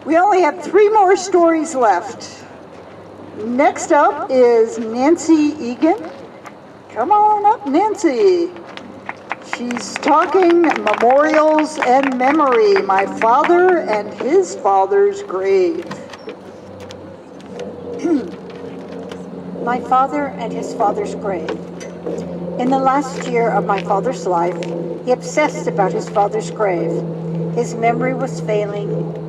We only have 3 more stories left. Next up is Nancy Egan. Come on up, Nancy. She's talking memorials and memory, my father and his father's grave. My father and his father's grave. In the last year of my father's life, he obsessed about his father's grave. His memory was failing.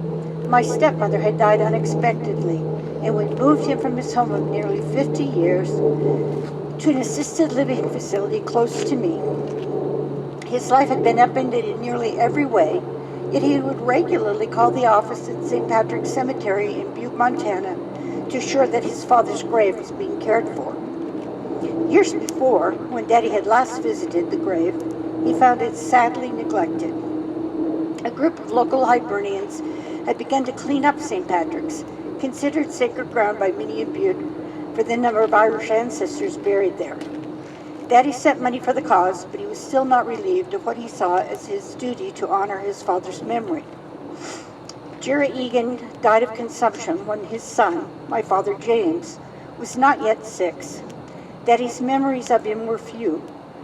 My stepmother had died unexpectedly, and we moved him from his home of nearly 50 years to an assisted living facility close to me. His life had been upended in nearly every way, yet he would regularly call the office at St. Patrick's Cemetery in Butte, Montana, to assure that his father's grave was being cared for. Years before, when Daddy had last visited the grave, he found it sadly neglected. A group of local librarians had begun to clean up St. Patrick's, considered sacred ground by many in Butte for the number of Irish ancestors buried there. Daddy sent money for the cause, but he was still not relieved of what he saw as his duty to honor his father's memory. Jerry Egan died of consumption when his son, my father James, was not yet 6. Daddy's memories of him were few.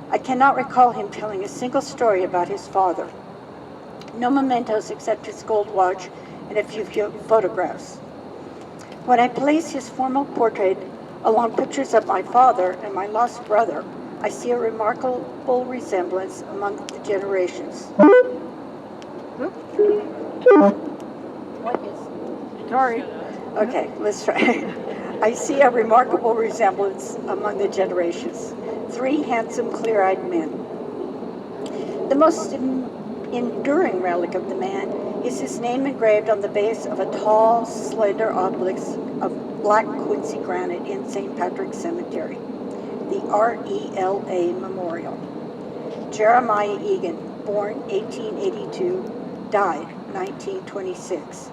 I cannot recall him telling a single story about his father. No mementos except his gold watch and a few photographs. When I place his formal portrait along pictures of my father and my lost brother, I see a remarkable resemblance among the generations. What is? Sorry. Okay, let's try. I see a remarkable resemblance among the generations. 3 handsome, clear-eyed men. The most enduring relic of the man is his name engraved on the base of a tall, slender obelisk of black quincy granite in St. Patrick's Cemetery, the RELA Memorial. Jeremiah Egan, born 1882, died 1926.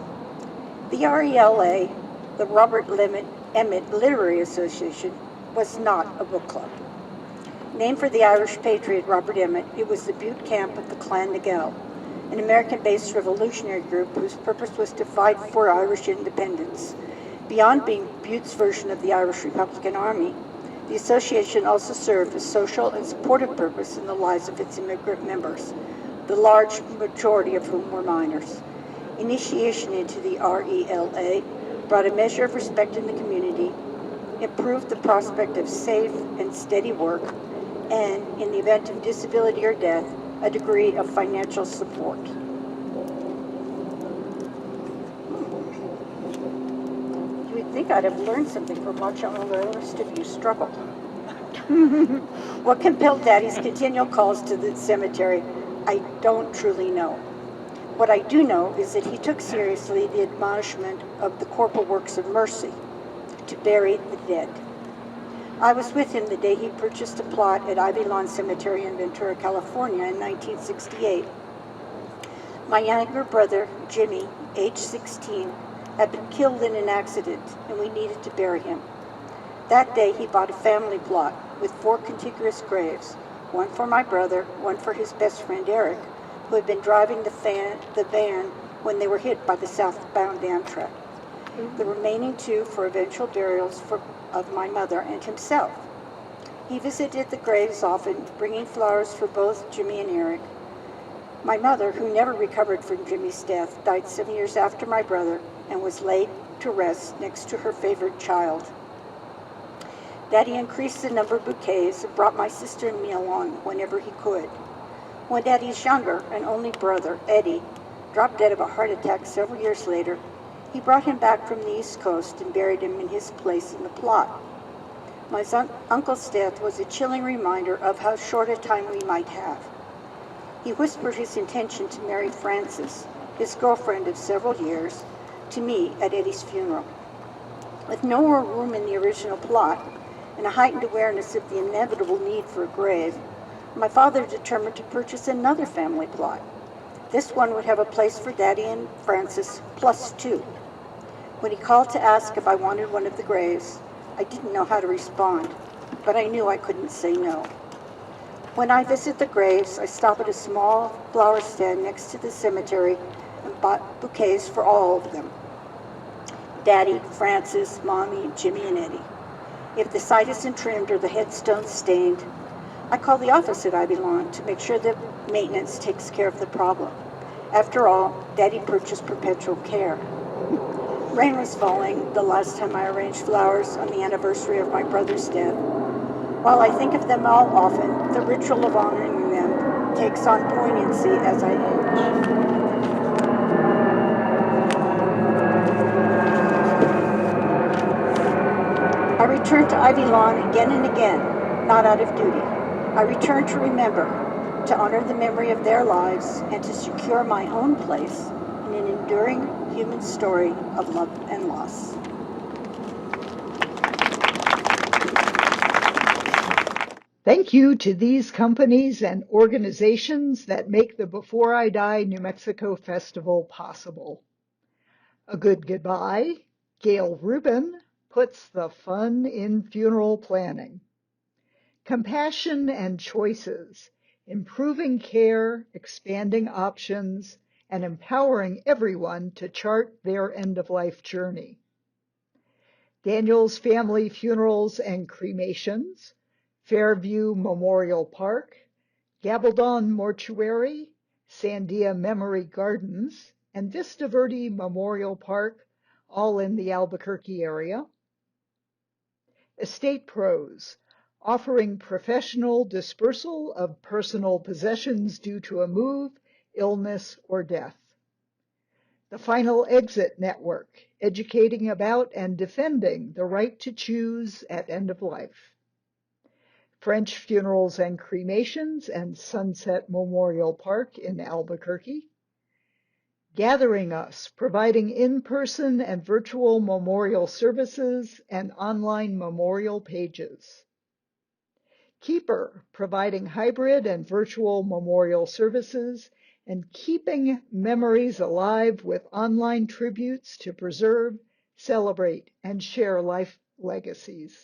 The RELA, the Robert Emmett Literary Association, was not a book club. Named for the Irish patriot Robert Emmett, it was the Butte camp of the Clan Nagel, an American-based revolutionary group whose purpose was to fight for Irish independence. Beyond being Butte's version of the Irish Republican Army, the association also served a social and supportive purpose in the lives of its immigrant members, the large majority of whom were minors. Initiation into the RELA brought a measure of respect in the community, improved the prospect of safe and steady work, and, in the event of disability or death, a degree of financial support. You would think I'd have learned something from watching all the rest of you struggle. What compelled Daddy's continual calls to the cemetery, I don't truly know. What I do know is that he took seriously the admonishment of the corporal works of mercy, to bury the dead. I was with him the day he purchased a plot at Ivy Lawn Cemetery in Ventura, California in 1968. My younger brother, Jimmy, age 16, had been killed in an accident, and we needed to bury him. That day he bought a family plot with 4 contiguous graves, one for my brother, one for his best friend Eric, who had been driving the van when they were hit by the southbound Amtrak. The remaining 2 for eventual burials of my mother and himself. He visited the graves often, bringing flowers for both Jimmy and Eric. My mother, who never recovered from Jimmy's death, died 7 years after my brother and was laid to rest next to her favorite child. Daddy increased the number of bouquets and brought my sister and me along whenever he could. When Daddy's younger and only brother, Eddie, dropped dead of a heart attack several years later, he brought him back from the East Coast and buried him in his place in the plot. My uncle's death was a chilling reminder of how short a time we might have. He whispered his intention to marry Frances, his girlfriend of several years, to me at Eddie's funeral. With no more room in the original plot and a heightened awareness of the inevitable need for a grave, my father determined to purchase another family plot. This one would have a place for Daddy and Frances, plus 2. When he called to ask if I wanted one of the graves, I didn't know how to respond, but I knew I couldn't say no. When I visit the graves, I stop at a small flower stand next to the cemetery and bought bouquets for all of them. Daddy, Francis, Mommy, Jimmy, and Eddie. If the site isn't trimmed or the headstone stained, I call the office at Ivy Lawn to make sure that maintenance takes care of the problem. After all, Daddy purchased perpetual care. Rain was falling the last time I arranged flowers on the anniversary of my brother's death. While I think of them all often, the ritual of honoring them takes on poignancy as I age. I return to Ivy Lawn again and again, not out of duty. I return to remember, to honor the memory of their lives, and to secure my own place in an enduring human story of love and loss. Thank you to these companies and organizations that make the Before I Die New Mexico Festival possible. A good goodbye. Gail Rubin puts the fun in funeral planning. Compassion and choices, improving care, expanding options, and empowering everyone to chart their end-of-life journey. Daniel's Family Funerals and Cremations, Fairview Memorial Park, Gabaldon Mortuary, Sandia Memory Gardens, and Vista Verde Memorial Park, all in the Albuquerque area. Estate Pros, offering professional dispersal of personal possessions due to a move, illness, or death. The Final Exit Network, educating about and defending the right to choose at end of life. French Funerals and Cremations and Sunset Memorial Park in Albuquerque. Gathering Us, providing in-person and virtual memorial services and online memorial pages. Keeper, providing hybrid and virtual memorial services and keeping memories alive with online tributes to preserve, celebrate, and share life legacies.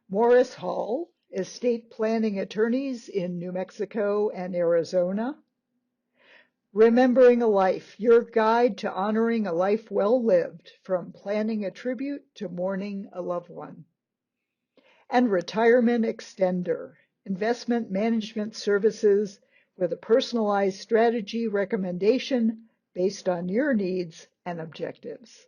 Morris Hall, estate planning attorneys in New Mexico and Arizona. Remembering a Life, your guide to honoring a life well lived, from planning a tribute to mourning a loved one. And Retirement Extender, investment management services with a personalized strategy recommendation based on your needs and objectives.